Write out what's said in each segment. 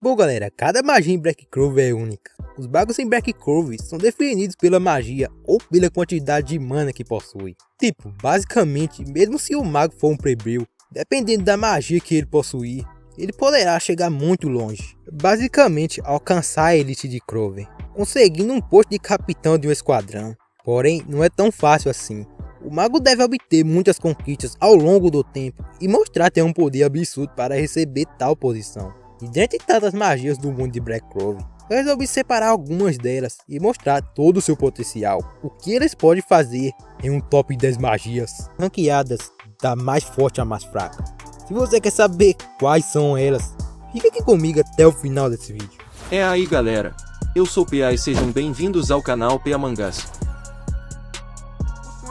Bom galera, cada magia em Black Clover é única. Os magos em Black Clover são definidos pela magia ou pela quantidade de mana que possui. Tipo, basicamente, mesmo se o mago for um plebeu, dependendo da magia que ele possuir, ele poderá chegar muito longe. Basicamente, alcançar a elite de Clover, conseguindo um posto de capitão de um esquadrão. Porém, não é tão fácil assim. O mago deve obter muitas conquistas ao longo do tempo e mostrar ter um poder absurdo para receber tal posição. E dentre tantas magias do mundo de Black Clover, eu resolvi separar algumas delas e mostrar todo o seu potencial. O que eles podem fazer em um top 10 magias, ranqueadas da mais forte à mais fraca. Se você quer saber quais são elas, fica aqui comigo até o final desse vídeo. É aí galera, eu sou PA e sejam bem-vindos ao canal PA Mangas.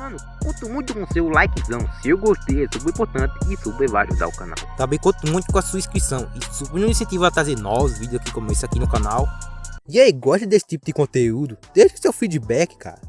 Mano, conto muito com seu likezão, se eu gostei é super importante e super vai ajudar o canal. Também conto muito com a sua inscrição e super nos incentiva a trazer novos vídeos aqui como esse aqui no canal. E aí, gosta desse tipo de conteúdo? Deixa seu feedback, cara.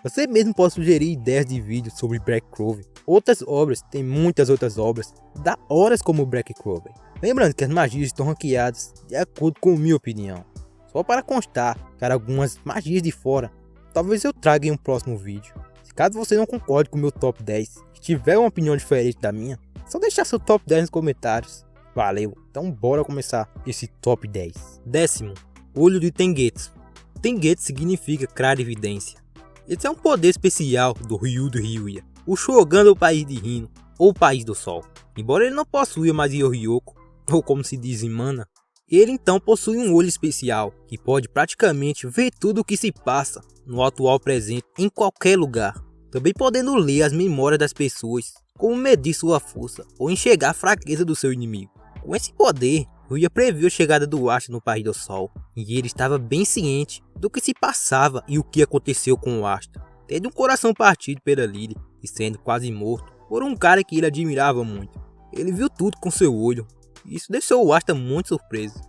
Você mesmo pode sugerir ideias de vídeos sobre Black Clover. Outras obras, tem muitas outras obras da horas como Black Clover. Lembrando que as magias estão ranqueadas de acordo com minha opinião. Só para constar, cara, algumas magias de fora, talvez eu traga em um próximo vídeo. Caso você não concorde com o meu top 10 e tiver uma opinião diferente da minha, é só deixar seu top 10 nos comentários. Valeu, então bora começar esse top 10. Décimo, Olho de Tengetsu. Tengetsu significa clarividência. Esse é um poder especial do Ryu do Ryuya, o Shogun do País de Hino, ou País do Sol. Embora ele não possua mais Yoryoko, ou como se diz em mana, ele então possui um olho especial, que pode praticamente ver tudo o que se passa no atual presente em qualquer lugar. Também podendo ler as memórias das pessoas, como medir sua força ou enxergar a fraqueza do seu inimigo. Com esse poder, Ryuya previu a chegada do Asta no País do Sol, e ele estava bem ciente do que se passava e o que aconteceu com o Asta, tendo um coração partido pela Lily e sendo quase morto por um cara que ele admirava muito. Ele viu tudo com seu olho, e isso deixou o Asta muito surpreso.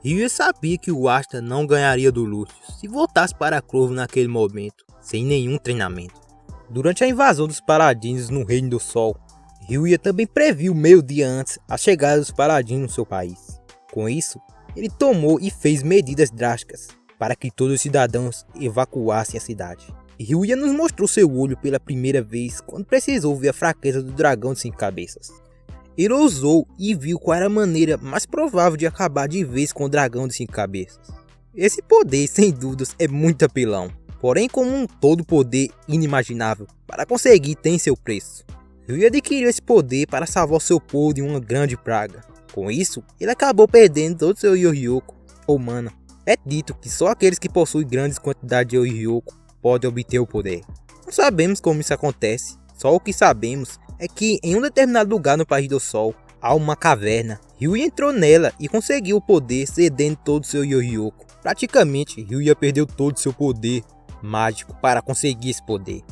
Ryuya sabia que o Asta não ganharia do Lucius se voltasse para Clover naquele momento, sem nenhum treinamento. Durante a invasão dos Paladinos no Reino do Sol, Ryuya também previu meio dia antes a chegada dos Paladinos no seu país. Com isso, ele tomou e fez medidas drásticas para que todos os cidadãos evacuassem a cidade. Ryuya nos mostrou seu olho pela primeira vez quando precisou ver a fraqueza do dragão de 5 cabeças. Ele ousou e viu qual era a maneira mais provável de acabar de vez com o dragão de 5 cabeças. Esse poder, sem dúvidas, é muito apelão. Porém, como um todo poder inimaginável, para conseguir tem seu preço. Ryuya adquiriu esse poder para salvar o seu povo de uma grande praga. Com isso, ele acabou perdendo todo seu Yoryoko, ou mana. É dito que só aqueles que possuem grandes quantidades de Yoryoko podem obter o poder. Não sabemos como isso acontece, só o que sabemos é que em um determinado lugar no País do Sol, há uma caverna. Ryuya entrou nela e conseguiu o poder cedendo todo o seu Yoryoko. Praticamente, Ryuya perdeu todo o seu poder mágico para conseguir esse poder.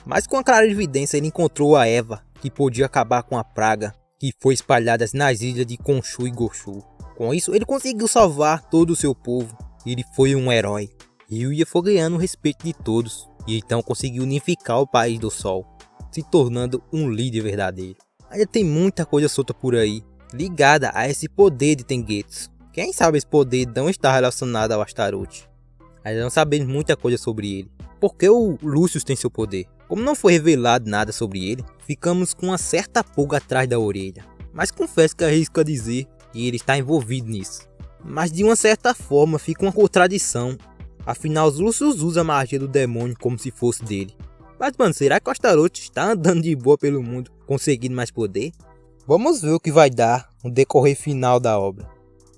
Mas com a clarividência ele encontrou a Eva, que podia acabar com a praga que foi espalhada nas ilhas de Khonshu e Goshu. Com isso ele conseguiu salvar todo o seu povo, e ele foi um herói. Ryuya foi ganhando o respeito de todos, e então conseguiu unificar o País do Sol, se tornando um líder verdadeiro. Ainda tem muita coisa solta por aí, ligada a esse poder de Tengetsu. Quem sabe esse poder não está relacionado ao Astaroth. Ainda não sabemos muita coisa sobre ele. Porque o Lucius tem seu poder? Como não foi revelado nada sobre ele, ficamos com uma certa pulga atrás da orelha. Mas confesso que arrisco a dizer que ele está envolvido nisso. Mas de uma certa forma fica uma contradição. Afinal, Lucius usa a magia do demônio como se fosse dele. Mas mano, será que o Astaroth está andando de boa pelo mundo, conseguindo mais poder? Vamos ver o que vai dar no decorrer final da obra.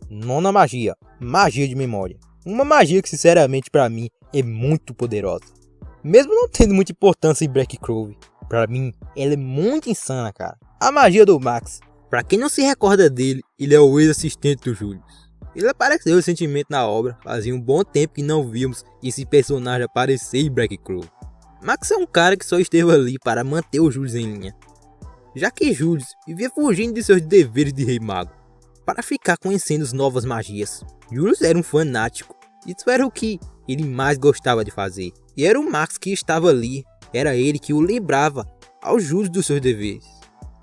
Nona magia, magia de memória. Uma magia que sinceramente para mim é muito poderosa. Mesmo não tendo muita importância em Black Clover, para mim ela é muito insana, cara. A magia do Max. Para quem não se recorda dele, ele é o ex-assistente do Julius. Ele apareceu recentemente na obra, fazia um bom tempo que não víamos esse personagem aparecer em Black Clover. Max é um cara que só esteve ali para manter o Julius em linha, já que Julius vivia fugindo de seus deveres de rei mago, para ficar conhecendo as novas magias. Julius era um fanático, isso era o que ele mais gostava de fazer. E era o Max que estava ali, era ele que o lembrava ao Julius dos seus deveres.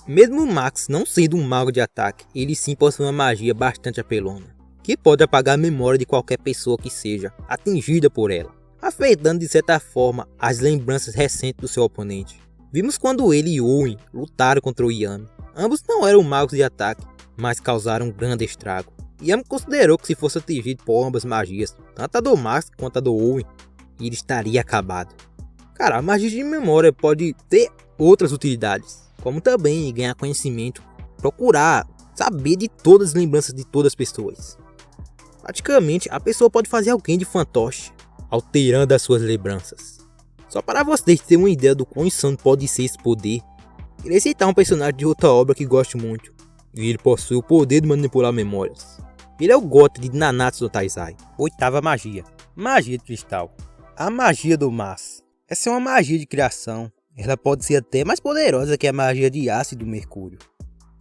Mesmo o Max não sendo um mago de ataque, ele sim possui uma magia bastante apelona, que pode apagar a memória de qualquer pessoa que seja atingida por ela, afetando de certa forma as lembranças recentes do seu oponente. Vimos quando ele e Owen lutaram contra o Yami. Ambos não eram magos de ataque, mas causaram um grande estrago. Yami considerou que se fosse atingido por ambas magias, tanto a do Max quanto a do Owen, ele estaria acabado. Cara, a magia de memória pode ter outras utilidades, como também ganhar conhecimento, procurar saber de todas as lembranças de todas as pessoas. Praticamente, a pessoa pode fazer alguém de fantoche, alterando as suas lembranças. Só para vocês terem uma ideia do quão insano pode ser esse poder, irei citar um personagem de outra obra que gosto muito, e ele possui o poder de manipular memórias. Ele é o Goth de Nanatsu no Taizai. Oitava magia, magia de cristal. A magia do Mas. Essa é uma magia de criação. Ela pode ser até mais poderosa que a magia de ácido do mercúrio.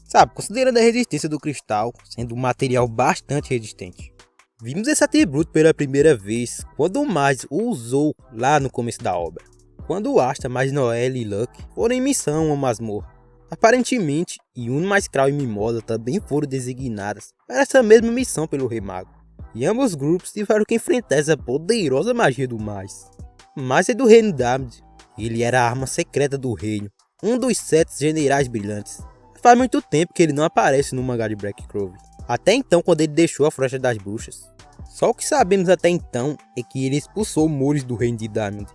Sabe, considerando a resistência do cristal, sendo um material bastante resistente. Vimos esse atributo pela primeira vez quando o Mas o usou lá no começo da obra. Quando o Asta, mais Noelle e Luck foram em missão a uma masmorra. Aparentemente, Yuno, mais Crow e Mimosa também foram designadas para essa mesma missão pelo Rei Mago. E ambos os grupos tiveram que enfrentar essa poderosa magia do Mas. Mas é do reino Damned. Ele era a arma secreta do reino, um dos 7 generais brilhantes. Faz muito tempo que ele não aparece no mangá de Black Clover. Até então, quando ele deixou a Floresta das Bruxas. Só o que sabemos até então é que ele expulsou Mores do reino de Damned.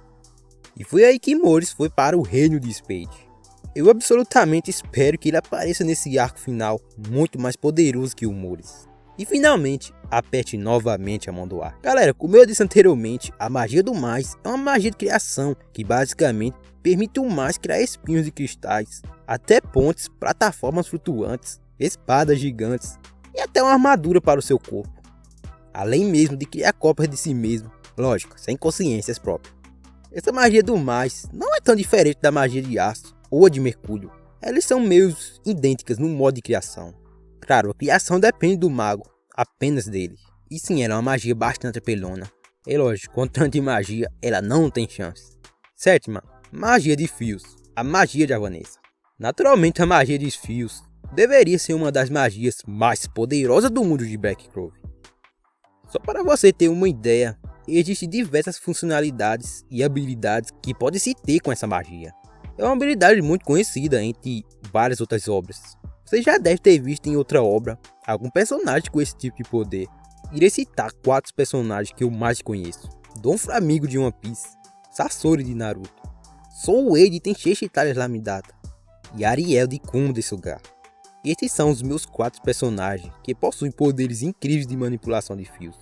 E foi aí que Mores foi para o reino de Spade. Eu absolutamente espero que ele apareça nesse arco final muito mais poderoso que o Mores. E finalmente, aperte novamente a mão do ar. Galera, como eu disse anteriormente, a magia do Mais é uma magia de criação que basicamente permite o Mais criar espinhos de cristais, até pontes, plataformas flutuantes, espadas gigantes e até uma armadura para o seu corpo. Além mesmo de criar cópias de si mesmo, lógico, sem consciências próprias. Essa magia do Mais não é tão diferente da magia de aço ou a de mercúrio. Elas são meio idênticas no modo de criação. Claro, a criação depende do mago, apenas dele. E sim, ela é uma magia bastante apelona. É lógico, contra a magia, ela não tem chance. Sétima, magia de fios. A magia de Vanessa. Naturalmente, a magia de fios deveria ser uma das magias mais poderosas do mundo de Black Clover. Só para você ter uma ideia, existem diversas funcionalidades e habilidades que pode se ter com essa magia. É uma habilidade muito conhecida entre várias outras obras. Você já deve ter visto em outra obra algum personagem com esse tipo de poder. Irei citar 4 personagens que eu mais conheço: Don Flamingo de One Piece, Sasori de Naruto, Souei de Tenchi Italia Lamidata e Ariel de Kumo de Sugar. Esses são os meus 4 personagens que possuem poderes incríveis de manipulação de fios.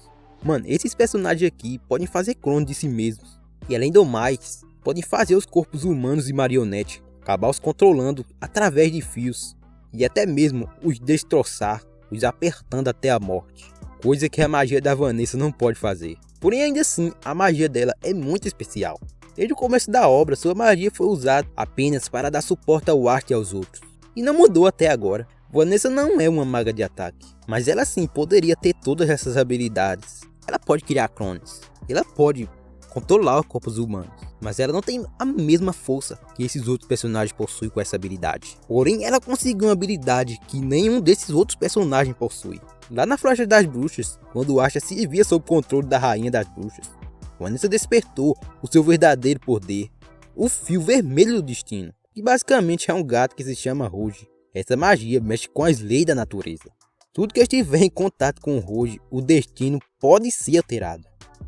Mano, esses personagens aqui podem fazer clones de si mesmos. E além do mais, podem fazer os corpos humanos e marionete, acabar os controlando através de fios. E até mesmo os destroçar, os apertando até a morte. Coisa que a magia da Vanessa não pode fazer. Porém ainda assim, a magia dela é muito especial. Desde o começo da obra, sua magia foi usada apenas para dar suporte ao Asta e aos outros. E não mudou até agora. Vanessa não é uma maga de ataque, mas ela sim poderia ter todas essas habilidades. Ela pode criar clones, ela pode controlar os corpos humanos, mas ela não tem a mesma força que esses outros personagens possuem com essa habilidade. Porém, ela conseguiu uma habilidade que nenhum desses outros personagens possui. Lá na Floresta das Bruxas, quando o Asta se via sob controle da Rainha das Bruxas, Vanessa despertou o seu verdadeiro poder, o Fio Vermelho do Destino, que basicamente é um gato que se chama Rouge. Essa magia mexe com as leis da natureza. Tudo que estiver em contato com o Rouge, o destino pode ser alterado.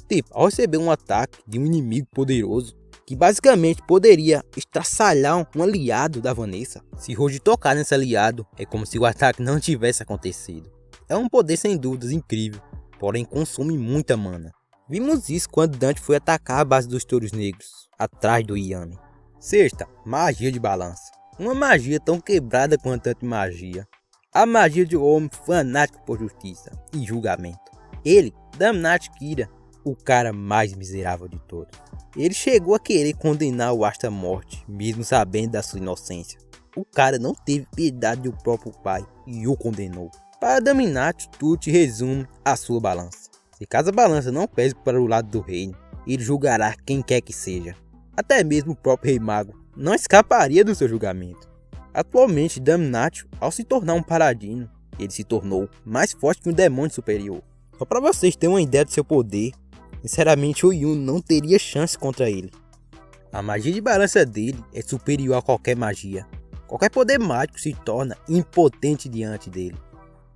Tipo, ao receber um ataque de um inimigo poderoso, que basicamente poderia estraçalhar um aliado da Vanessa, se Rouge tocar nesse aliado, é como se o ataque não tivesse acontecido. É um poder sem dúvidas incrível, porém consome muita mana. Vimos isso quando Dante foi atacar a base dos touros negros, atrás do Yami. Sexta, magia de balança. Uma magia tão quebrada quanto a magia. A magia de um homem fanático por justiça e julgamento. Ele, Damnat Kira, o cara mais miserável de todos. Ele chegou a querer condenar o Asta à morte, mesmo sabendo da sua inocência. O cara não teve piedade do próprio pai e o condenou. Para Damnat, tudo te resume a sua balança. Se caso a balança não pese para o lado do reino, ele julgará quem quer que seja. Até mesmo o próprio Rei Mago não escaparia do seu julgamento. Atualmente, Damnatio, ao se tornar um paladino, ele se tornou mais forte que um demônio superior. Só pra vocês terem uma ideia do seu poder, sinceramente o Yun não teria chance contra ele. A magia de balança dele é superior a qualquer magia. Qualquer poder mágico se torna impotente diante dele.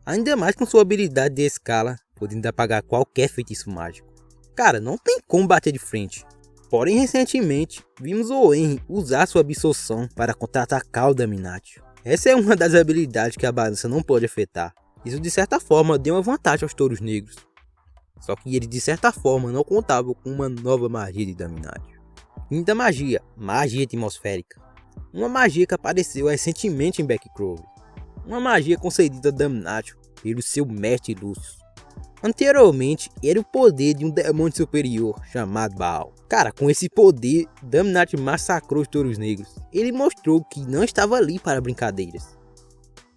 Ainda mais com sua habilidade de escala, podendo apagar qualquer feitiço mágico. Cara, não tem como bater de frente. Porém, recentemente, vimos o Henry usar sua absorção para contra-atacar o Dominatio. Essa é uma das habilidades que a balança não pode afetar. Isso de certa forma deu uma vantagem aos touros negros. Só que ele de certa forma não contava com uma nova magia de Dominatio. Quinta magia, magia atmosférica. Uma magia que apareceu recentemente em Blackcrow. Uma magia concedida a Dominatio pelo seu mestre Lucius. Anteriormente, era o poder de um demônio superior chamado Baal. Cara, com esse poder, Dominatio massacrou os touros negros. Ele mostrou que não estava ali para brincadeiras.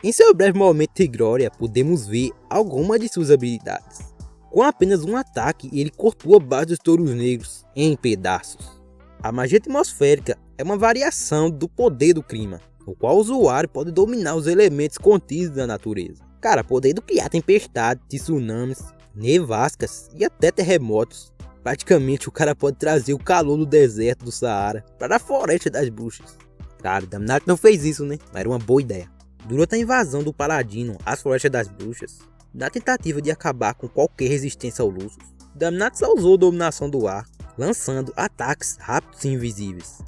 Em seu breve momento de glória, podemos ver algumas de suas habilidades. Com apenas um ataque, ele cortou a base dos touros negros em pedaços. A magia atmosférica é uma variação do poder do clima, no qual o usuário pode dominar os elementos contidos na natureza. Cara, podendo criar tempestades, tsunamis, nevascas e até terremotos. Praticamente o cara pode trazer o calor do deserto do Saara para a floresta das bruxas. Claro, Dominatio não fez isso, né? Mas era uma boa ideia. Durante a invasão do Paladino às florestas das bruxas, na tentativa de acabar com qualquer resistência ao Lucius, Dominatio só usou a dominação do ar, lançando ataques rápidos e invisíveis.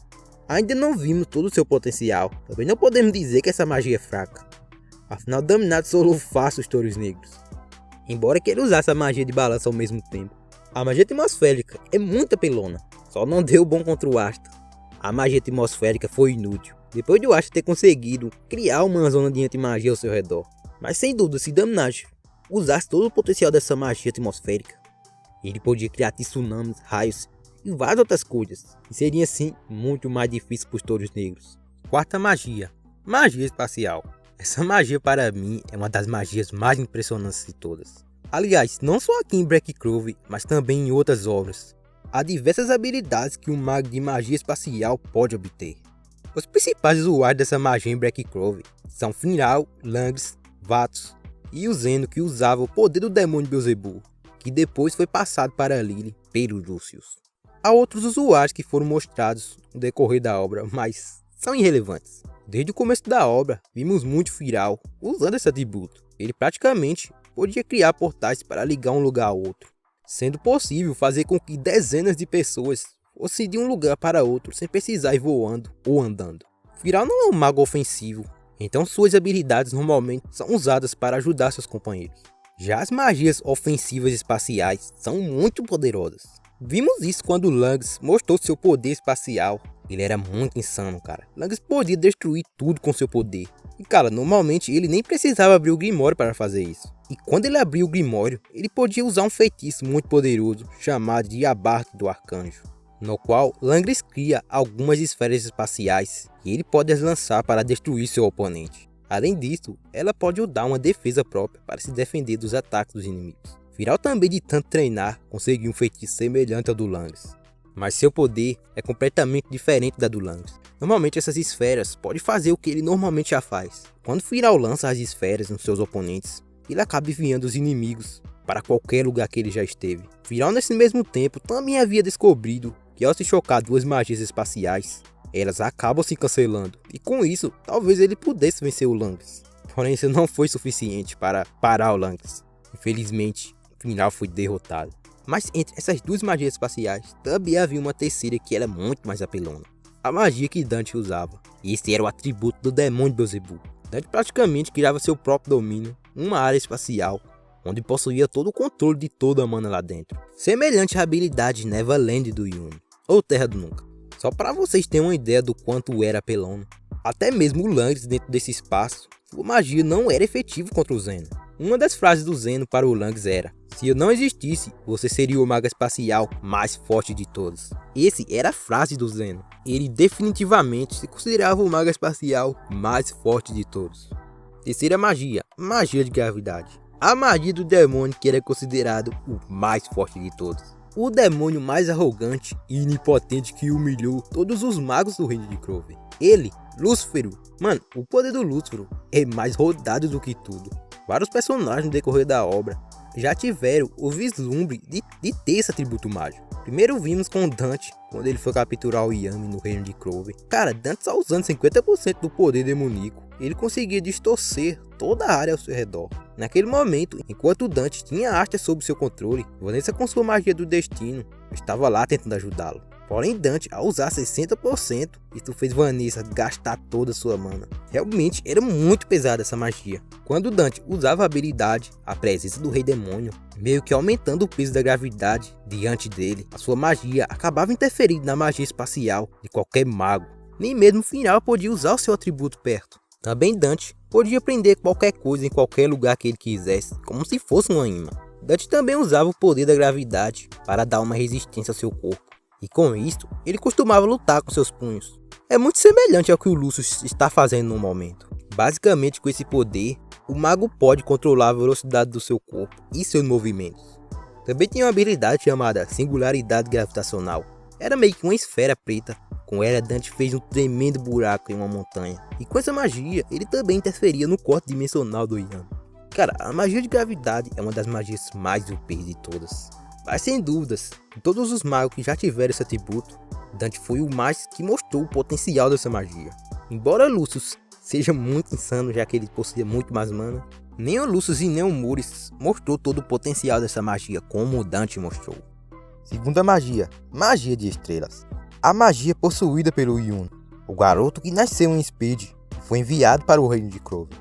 Ainda não vimos todo o seu potencial, também não podemos dizer que essa magia é fraca. Afinal, Dominatio solou fácil os touros negros. Embora que ele usasse a magia de balança ao mesmo tempo. A magia atmosférica é muito apelona, só não deu bom contra o Asta. A magia atmosférica foi inútil, depois de o Asta ter conseguido criar uma zona de anti-magia ao seu redor. Mas sem dúvida, se Dominatio usasse todo o potencial dessa magia atmosférica, ele podia criar tsunamis, raios e várias outras coisas, e seria assim muito mais difícil para os touros negros. Quarta magia, magia espacial. Essa magia para mim é uma das magias mais impressionantes de todas. Aliás, não só aqui em Blackcrow, mas também em outras obras. Há diversas habilidades que um mago de magia espacial pode obter. Os principais usuários dessa magia em Blackcrow são Finral, Langris, Vatos e o Zeno, que usava o poder do demônio Beelzebub, que depois foi passado para Lily pelo Lucius. Há outros usuários que foram mostrados no decorrer da obra, mas são irrelevantes. Desde o começo da obra, vimos muito Finral usando esse atributo. Ele praticamente podia criar portais para ligar um lugar a outro, sendo possível fazer com que dezenas de pessoas fossem de um lugar para outro sem precisar ir voando ou andando. Finral não é um mago ofensivo, então suas habilidades normalmente são usadas para ajudar seus companheiros. Já as magias ofensivas espaciais são muito poderosas. Vimos isso quando Langris mostrou seu poder espacial. Ele era muito insano, cara. Langris podia destruir tudo com seu poder. E cara, normalmente ele nem precisava abrir o Grimório para fazer isso. E quando ele abriu o Grimório, ele podia usar um feitiço muito poderoso chamado de Abarque do Arcanjo, no qual Langris cria algumas esferas espaciais que ele pode as lançar para destruir seu oponente. Além disso, ela pode dar uma defesa própria para se defender dos ataques dos inimigos. Finral também, de tanto treinar, conseguiu um feitiço semelhante ao do Langris, mas seu poder é completamente diferente da do Langris. Normalmente essas esferas podem fazer o que ele normalmente já faz. Quando Finral lança as esferas nos seus oponentes, ele acaba enviando os inimigos para qualquer lugar que ele já esteve. Finral, nesse mesmo tempo, também havia descobrido que ao se chocar duas magias espaciais, elas acabam se cancelando, e com isso, talvez ele pudesse vencer o Langris. Porém, isso não foi suficiente para parar o Langris. Infelizmente, Finral foi derrotado. Mas entre essas duas magias espaciais, também havia uma terceira que era muito mais apelona. A magia que Dante usava. Esse era o atributo do demônio Beelzebub. Dante praticamente criava seu próprio domínio, uma área espacial, onde possuía todo o controle de toda a mana lá dentro. Semelhante à habilidade Neverland do Yumi, ou Terra do Nunca. Só para vocês terem uma ideia do quanto era apelona. Até mesmo o Langris, dentro desse espaço, sua magia não era efetiva contra o Zeno. Uma das frases do Zeno para o Langris era: se eu não existisse, você seria o mago espacial mais forte de todos. Esse era a frase do Zeno. Ele definitivamente se considerava o mago espacial mais forte de todos. Terceira magia, magia de gravidade. A magia do demônio que era considerado o mais forte de todos. O demônio mais arrogante e onipotente que humilhou todos os magos do reino de Clover. Ele, Lúcifer. Mano, o poder do Lúcifer é mais rodado do que tudo. Vários personagens no decorrer da obra já tiveram o vislumbre de ter esse atributo mágico. Primeiro vimos com Dante, quando ele foi capturar o Yami no reino de Clover. Cara, Dante só usando 50% do poder demoníaco, ele conseguia distorcer toda a área ao seu redor. Naquele momento, enquanto Dante tinha a Astra sob seu controle, Vanessa com sua magia do destino estava lá tentando ajudá-lo. Porém, Dante, ao usar 60%, isso fez Vanessa gastar toda a sua mana. Realmente era muito pesada essa magia. Quando Dante usava a habilidade, a presença do Rei Demônio, meio que aumentando o peso da gravidade diante dele, a sua magia acabava interferindo na magia espacial de qualquer mago. Nem mesmo no final podia usar o seu atributo perto. Também Dante podia prender qualquer coisa em qualquer lugar que ele quisesse, como se fosse uma imã. Dante também usava o poder da gravidade para dar uma resistência ao seu corpo. E com isto, ele costumava lutar com seus punhos. É muito semelhante ao que o Lucius está fazendo no momento. Basicamente, com esse poder, o mago pode controlar a velocidade do seu corpo e seus movimentos. Também tinha uma habilidade chamada Singularidade Gravitacional. Era meio que uma esfera preta. Com ela, Dante fez um tremendo buraco em uma montanha. E com essa magia, ele também interferia no corte dimensional do Yami. Cara, a magia de gravidade é uma das magias mais OP de todas. Mas sem dúvidas, de todos os magos que já tiveram esse atributo, Dante foi o mais que mostrou o potencial dessa magia. Embora Lucius seja muito insano, já que ele possuía muito mais mana, nem o Lucius e nem o Muris mostrou todo o potencial dessa magia como o Dante mostrou. Segunda magia, magia de estrelas. A magia possuída pelo Yuno, o garoto que nasceu em Speed, foi enviado para o reino de Clover.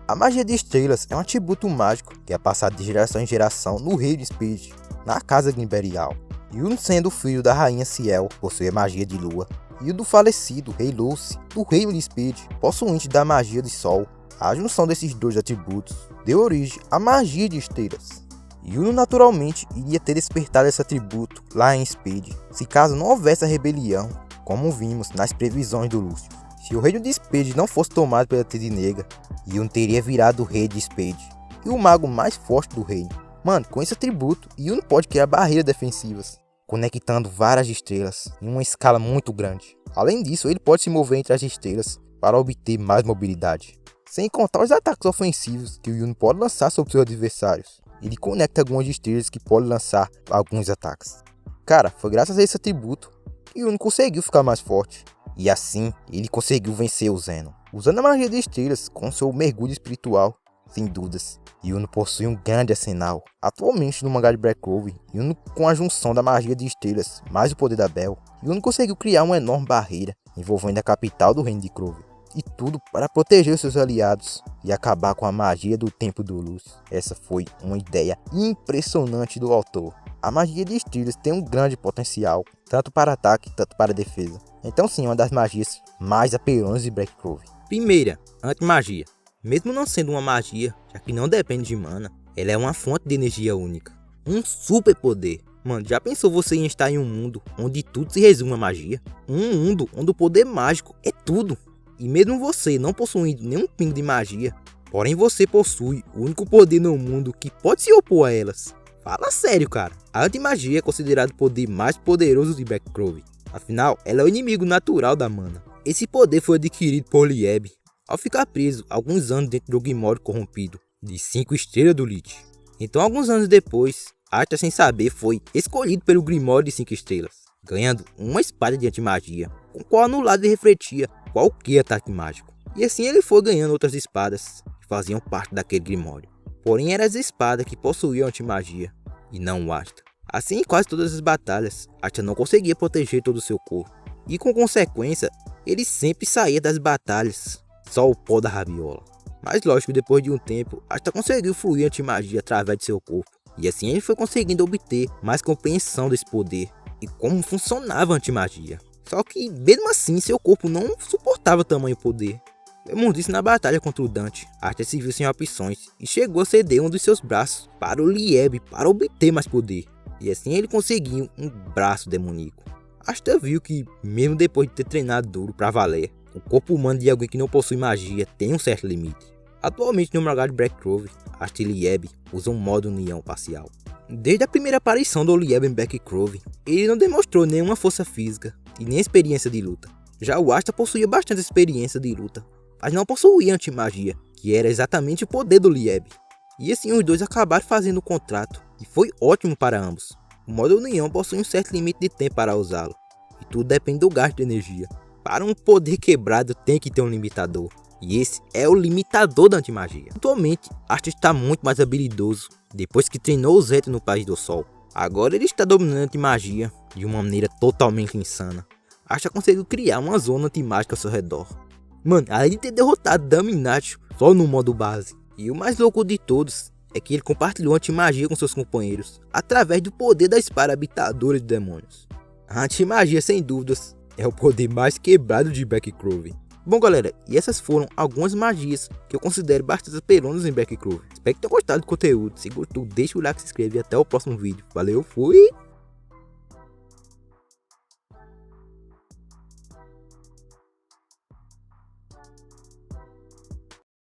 A magia de estrelas é um atributo mágico que é passado de geração em geração no reino de Speed, na casa imperial. Yuno, sendo filho da rainha Ciel, possui a magia de lua, e o do falecido rei Lucy, do reino de Speed, possuinte da magia de sol. A junção desses dois atributos deu origem à magia de estrelas. Yuno naturalmente iria ter despertado esse atributo lá em Speed, se caso não houvesse a rebelião, como vimos nas previsões do Lúcio. Se o reino de Speed não fosse tomado pela Tide Negra, Yuno teria virado o rei de Speed, e o mago mais forte do reino. Mano, com esse atributo, Yuno pode criar barreiras defensivas, conectando várias estrelas em uma escala muito grande. Além disso, ele pode se mover entre as estrelas para obter mais mobilidade. Sem contar os ataques ofensivos que o Yuno pode lançar sobre seus adversários. Ele conecta algumas estrelas que podem lançar alguns ataques. Cara, foi graças a esse atributo que Yuno conseguiu ficar mais forte. E assim, ele conseguiu vencer o Zenon. Usando a magia de estrelas com seu mergulho espiritual, sem dúvidas, Yuno possui um grande arsenal. Atualmente no mangá de Black Clover, Yuno, com a junção da magia de estrelas mais o poder da Bell, Yuno conseguiu criar uma enorme barreira envolvendo a capital do reino de Clover. E tudo para proteger seus aliados e acabar com a magia do Templo do Luz. Essa foi uma ideia impressionante do autor. A magia de estrelas tem um grande potencial, tanto para ataque, tanto para defesa. Então sim, uma das magias mais apelões de Black Clover. Primeira, anti-magia. Mesmo não sendo uma magia, já que não depende de mana, ela é uma fonte de energia única. Um super poder. Mano, já pensou você em estar em um mundo onde tudo se resume a magia? Um mundo onde o poder mágico é tudo. E mesmo você não possuindo nenhum pingo de magia, porém você possui o único poder no mundo que pode se opor a elas. Fala sério, cara. A anti-magia é considerado o poder mais poderoso de Black Clover. Afinal, ela é o inimigo natural da mana. Esse poder foi adquirido por Lieb ao ficar preso alguns anos dentro do Grimório corrompido de 5 estrelas do Lich. Então, alguns anos depois, Asta, sem saber, foi escolhido pelo Grimório de 5 estrelas, ganhando uma espada de anti-magia, com qual anulado e refletia qualquer ataque mágico. E assim ele foi ganhando outras espadas que faziam parte daquele Grimório. Porém, eram as espadas que possuíam anti-magia, e não o Asta. Assim, em quase todas as batalhas, Asta não conseguia proteger todo o seu corpo. E com consequência, ele sempre saía das batalhas só o pó da rabiola. Mas lógico, depois de um tempo, Asta conseguiu fluir anti-magia através de seu corpo. E assim ele foi conseguindo obter mais compreensão desse poder e como funcionava a anti-magia. Só que mesmo assim seu corpo não suportava tamanho poder. Vemos disso na batalha contra o Dante. Asta se viu sem opções e chegou a ceder um dos seus braços para o Lieb para obter mais poder. E assim ele conseguiu um braço demoníaco. Asta viu que, mesmo depois de ter treinado duro para valer, o corpo humano de alguém que não possui magia tem um certo limite. Atualmente no mangá de Black Clover, Asta e Lieb usam um modo união parcial. Desde a primeira aparição do Lieb em Black Clover, ele não demonstrou nenhuma força física e nem experiência de luta. Já o Asta possuía bastante experiência de luta, mas não possuía anti-magia, que era exatamente o poder do Lieb. E assim os dois acabaram fazendo o contrato, e foi ótimo para ambos. O modo união possui um certo limite de tempo para usá-lo, e tudo depende do gasto de energia. Para um poder quebrado tem que ter um limitador, e esse é o limitador da antimagia. Atualmente, Asta está muito mais habilidoso depois que treinou os Zetos no País do Sol. Agora ele está dominando a antimagia de uma maneira totalmente insana. Asta conseguiu criar uma zona antimágica ao seu redor. Mano, além de ter derrotado Domination só no modo base. E o mais louco de todos é que ele compartilhou antimagia com seus companheiros através do poder da espada habitadora de demônios. A antimagia, sem dúvidas, é o poder mais quebrado de Blackclover. Bom galera, e essas foram algumas magias que eu considero bastante aperonas em Blackclover. Espero que tenham gostado do conteúdo. Se gostou, deixa o like, se inscreve e até o próximo vídeo. Valeu, fui!